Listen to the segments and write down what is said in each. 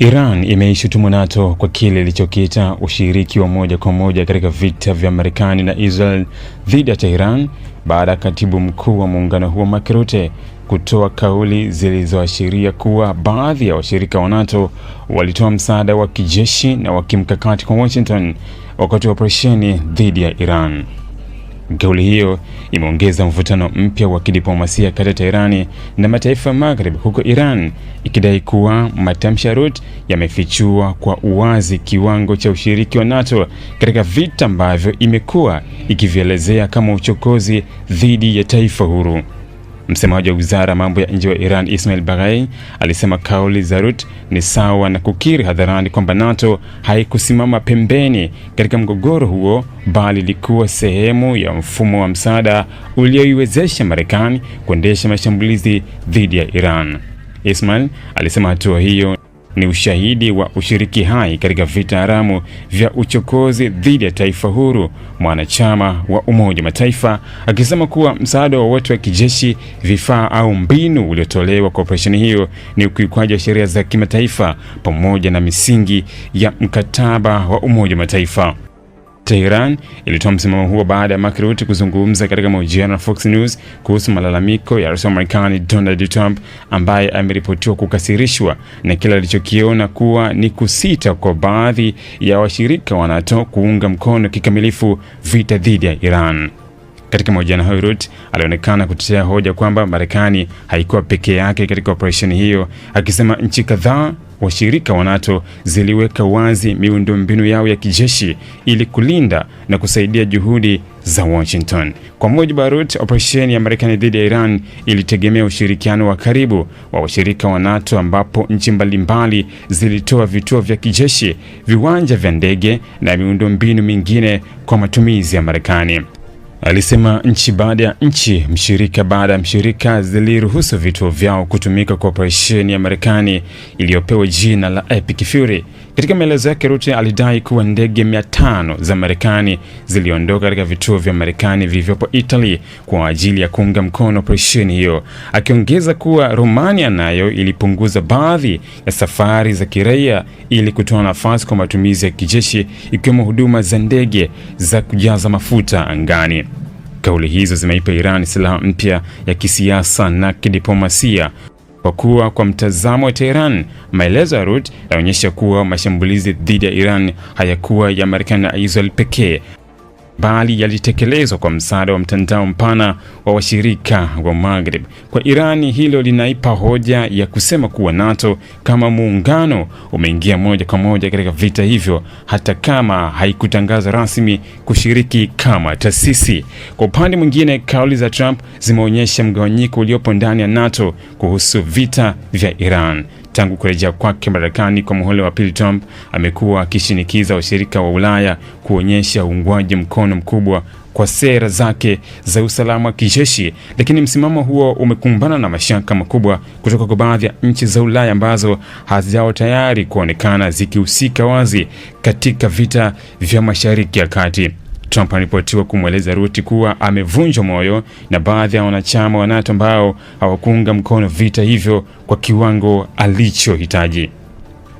Iran imeishutumu NATO kwa kile ilichokiita ushiriki wa moja kwa moja katika vita vya Marekani na Israel dhidi ya Tehran baada ya katibu mkuu wa muungano huo Mark Rutte kutoa kauli zilizoashiria kuwa baadhi ya washirika wa NATO walitoa msaada wa kijeshi na wa kimkakati kwa Washington wakati wa operesheni dhidi ya Iran. Kauli hiyo imeongeza mvutano mpya wa kidiplomasia kati ya Tehran na mataifa ya Maghreb, huko Iran ikidai kuwa matamshi ya Rutte yamefichua kwa uwazi kiwango cha ushiriki wa NATO katika vita ambavyo imekuwa ikivielezea kama uchokozi dhidi ya taifa huru. Msemaji wa wizara ya mambo ya nje wa Iran, Ismail Baghai, alisema kauli za Rutte ni sawa na kukiri hadharani kwamba NATO haikusimama pembeni katika mgogoro huo, bali ilikuwa sehemu ya mfumo wa msaada ulioiwezesha Marekani kuendesha mashambulizi dhidi ya Iran. Ismail alisema hatua hiyo ni ushahidi wa ushiriki hai katika vita haramu vya uchokozi dhidi ya taifa huru mwanachama wa Umoja wa Mataifa, akisema kuwa msaada wowote wa kijeshi, vifaa au mbinu uliotolewa kwa operesheni hiyo ni ukiukwaji wa sheria za kimataifa pamoja na misingi ya mkataba wa Umoja wa Mataifa. Tehran ilitoa msimamo huo baada ya Mark Rutte kuzungumza katika mahojiano na Fox News kuhusu malalamiko ya Rais wa Marekani Donald Trump, ambaye ameripotiwa kukasirishwa na kile alichokiona kuwa ni kusita kwa baadhi ya washirika wa NATO kuunga mkono kikamilifu vita dhidi ya Iran. Katika mahojiano hayo, Rutte alionekana kutetea hoja kwamba Marekani haikuwa peke yake katika operesheni hiyo, akisema nchi kadhaa washirika wa NATO ziliweka wazi miundombinu yao ya kijeshi ili kulinda na kusaidia juhudi za Washington. Kwa mujibu wa Rutte, operesheni ya Marekani dhidi ya Iran ilitegemea ushirikiano wa karibu wa washirika wa NATO, ambapo nchi mbalimbali zilitoa vituo vya kijeshi, viwanja vya ndege na miundombinu mingine kwa matumizi ya Marekani. Alisema nchi baada ya nchi, mshirika baada ya mshirika ziliruhusu vituo vyao kutumika kwa operesheni ya Marekani iliyopewa jina la Epic Fury. Katika maelezo yake, Rutte alidai kuwa ndege 500 za Marekani ziliondoka katika vituo vya Marekani vilivyopo Italy kwa ajili ya kuunga mkono operesheni hiyo, akiongeza kuwa Romania nayo ilipunguza baadhi ya safari za kiraia ili kutoa nafasi kwa matumizi ya kijeshi, ikiwemo huduma za ndege za kujaza mafuta angani. Kauli hizo zimeipa Iran silaha mpya ya kisiasa na kidiplomasia, kwa kuwa kwa mtazamo wa Tehran, maelezo ya Rutte yanaonyesha kuwa mashambulizi dhidi ya Iran hayakuwa ya Marekani na Israel pekee, bali yalitekelezwa kwa msaada wa mtandao mpana wa washirika wa Maghreb. Kwa Irani, hilo linaipa hoja ya kusema kuwa NATO kama muungano umeingia moja kwa moja katika vita hivyo, hata kama haikutangaza rasmi kushiriki kama taasisi. Kwa upande mwingine, kauli za Trump zimeonyesha mgawanyiko uliopo ndani ya NATO kuhusu vita vya Iran. Tangu kurejea kwake madarakani kwa muhula wa pili, Trump amekuwa akishinikiza washirika wa Ulaya kuonyesha uungwaji mkono mkubwa kwa sera zake za usalama wa kijeshi, lakini msimamo huo umekumbana na mashaka makubwa kutoka kwa baadhi ya nchi za Ulaya ambazo hazijao tayari kuonekana zikihusika wazi katika vita vya Mashariki ya Kati. Trump anaripotiwa kumweleza Rutte kuwa amevunjwa moyo na baadhi ya wanachama wa NATO ambao hawakuunga mkono vita hivyo kwa kiwango alichohitaji.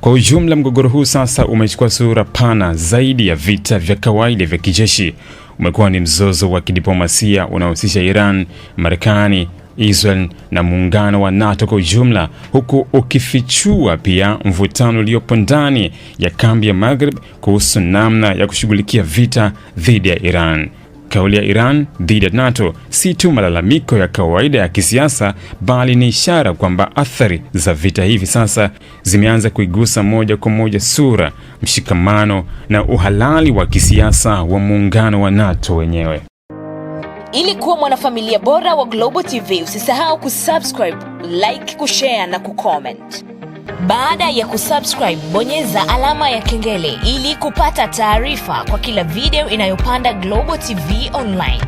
Kwa ujumla, mgogoro huu sasa umechukua sura pana zaidi ya vita vya kawaida vya kijeshi. Umekuwa ni mzozo wa kidiplomasia unaohusisha Iran, Marekani, Israel na muungano wa NATO kwa ujumla, huku ukifichua pia mvutano uliopo ndani ya kambi ya Maghreb kuhusu namna ya kushughulikia vita dhidi ya Iran. Kauli ya Iran dhidi ya NATO si tu malalamiko ya kawaida ya kisiasa, bali ni ishara kwamba athari za vita hivi sasa zimeanza kuigusa moja kwa moja sura, mshikamano na uhalali wa kisiasa wa muungano wa NATO wenyewe. Ili kuwa mwanafamilia bora wa Global TV, usisahau kusubscribe, like, kushare na kucomment. Baada ya kusubscribe, bonyeza alama ya kengele ili kupata taarifa kwa kila video inayopanda Global TV Online.